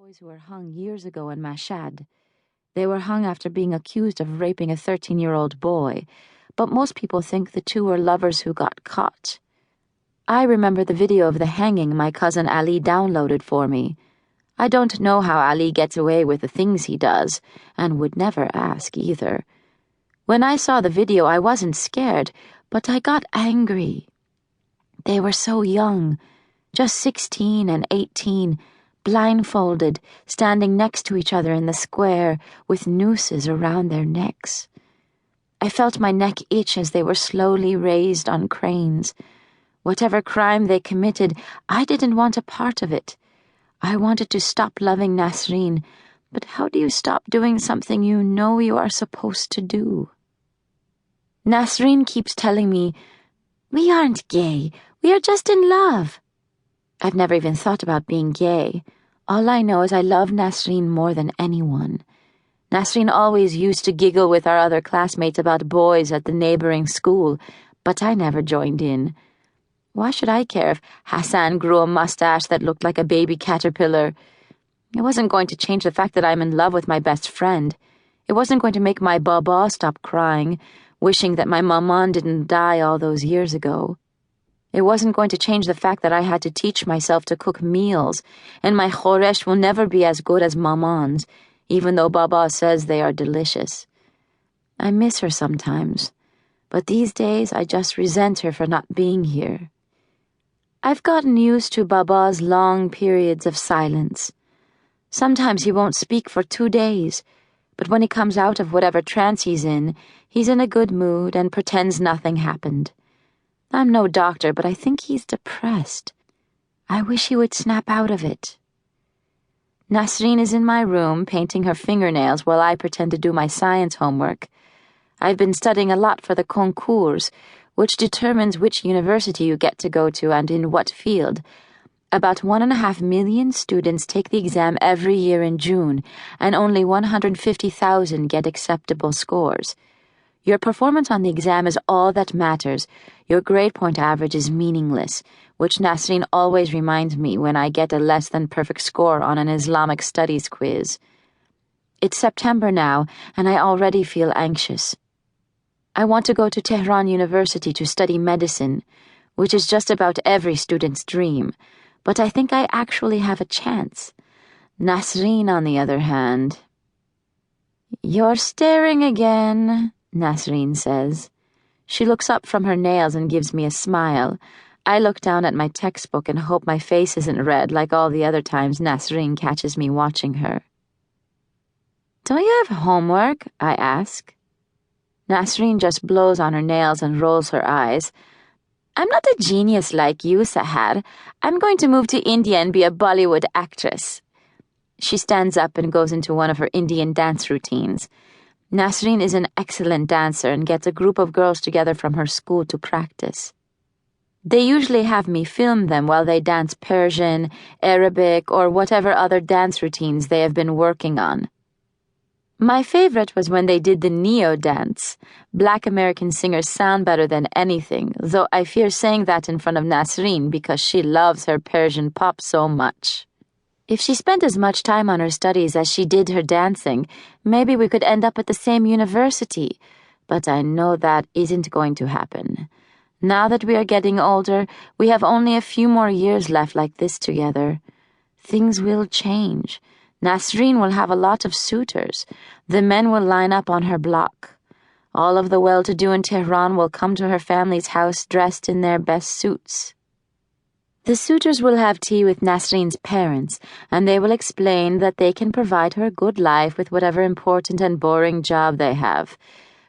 boys who were hung years ago in Mashhad. They were hung after being accused of raping a 13-year-old boy, but most people think the two were lovers who got caught. I remember the video of the hanging my cousin Ali downloaded for me. I don't know how Ali gets away with the things he does, and would never ask either. When I saw the video, I wasn't scared, but I got angry. They were so young, just 16 and 18, blindfolded, standing next to each other in the square with nooses around their necks. I felt my neck itch as they were slowly raised on cranes. Whatever crime they committed, I didn't want a part of it. I wanted to stop loving Nasrin, but how do you stop doing something you know you are supposed to do? Nasrin keeps telling me, "We aren't gay, we are just in love." I've never even thought about being gay. All I know is I love Nasrin more than anyone. Nasrin always used to giggle with our other classmates about boys at the neighboring school, but I never joined in. Why should I care if Hassan grew a mustache that looked like a baby caterpillar? It wasn't going to change the fact that I'm in love with my best friend. It wasn't going to make my baba stop crying, wishing that my maman didn't die all those years ago. It wasn't going to change the fact that I had to teach myself to cook meals, and my khoresh will never be as good as maman's, even though Baba says they are delicious. I miss her sometimes, but these days I just resent her for not being here. I've gotten used to Baba's long periods of silence. Sometimes he won't speak for 2 days, but when he comes out of whatever trance he's in a good mood and pretends nothing happened. I'm no doctor, but I think he's depressed. I wish he would snap out of it. Nasrin is in my room painting her fingernails while I pretend to do my science homework. I've been studying a lot for the concours, which determines which university you get to go to and in what field. About 1.5 million students take the exam every year in June, and only 150,000 get acceptable scores. Your performance on the exam is all that matters. Your grade point average is meaningless, which Nasrin always reminds me when I get a less than perfect score on an Islamic studies quiz. It's September now, and I already feel anxious. I want to go to Tehran University to study medicine, which is just about every student's dream, but I think I actually have a chance. Nasrin, on the other hand... "You're staring again," Nasrin says. She looks up from her nails and gives me a smile. I look down at my textbook and hope my face isn't red like all the other times Nasrin catches me watching her. "Don't you have homework?" I ask. Nasrin just blows on her nails and rolls her eyes. "I'm not a genius like you, Sahar. I'm going to move to India and be a Bollywood actress." She stands up and goes into one of her Indian dance routines. Nasrin is an excellent dancer and gets a group of girls together from her school to practice. They usually have me film them while they dance Persian, Arabic, or whatever other dance routines they have been working on. My favorite was when they did the Neo dance. Black American singers sound better than anything, though I fear saying that in front of Nasrin because she loves her Persian pop so much. If she spent as much time on her studies as she did her dancing, maybe we could end up at the same university, but I know that isn't going to happen. Now that we are getting older, we have only a few more years left like this together. Things will change. Nasrin will have a lot of suitors. The men will line up on her block. All of the well-to-do in Tehran will come to her family's house dressed in their best suits. The suitors will have tea with Nasrin's parents, and they will explain that they can provide her a good life with whatever important and boring job they have.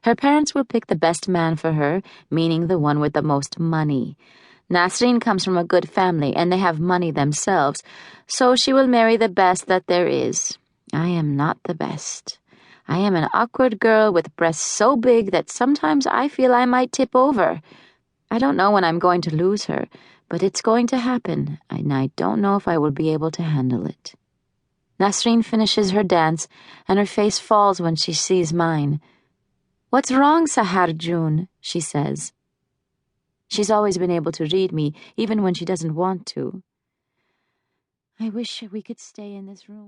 Her parents will pick the best man for her, meaning the one with the most money. Nasrin comes from a good family, and they have money themselves, so she will marry the best that there is. I am not the best. I am an awkward girl with breasts so big that sometimes I feel I might tip over. I don't know when I'm going to lose her, but it's going to happen, and I don't know if I will be able to handle it. Nasrin finishes her dance, and her face falls when she sees mine. "What's wrong, Sahar June?" she says. She's always been able to read me, even when she doesn't want to. I wish we could stay in this room.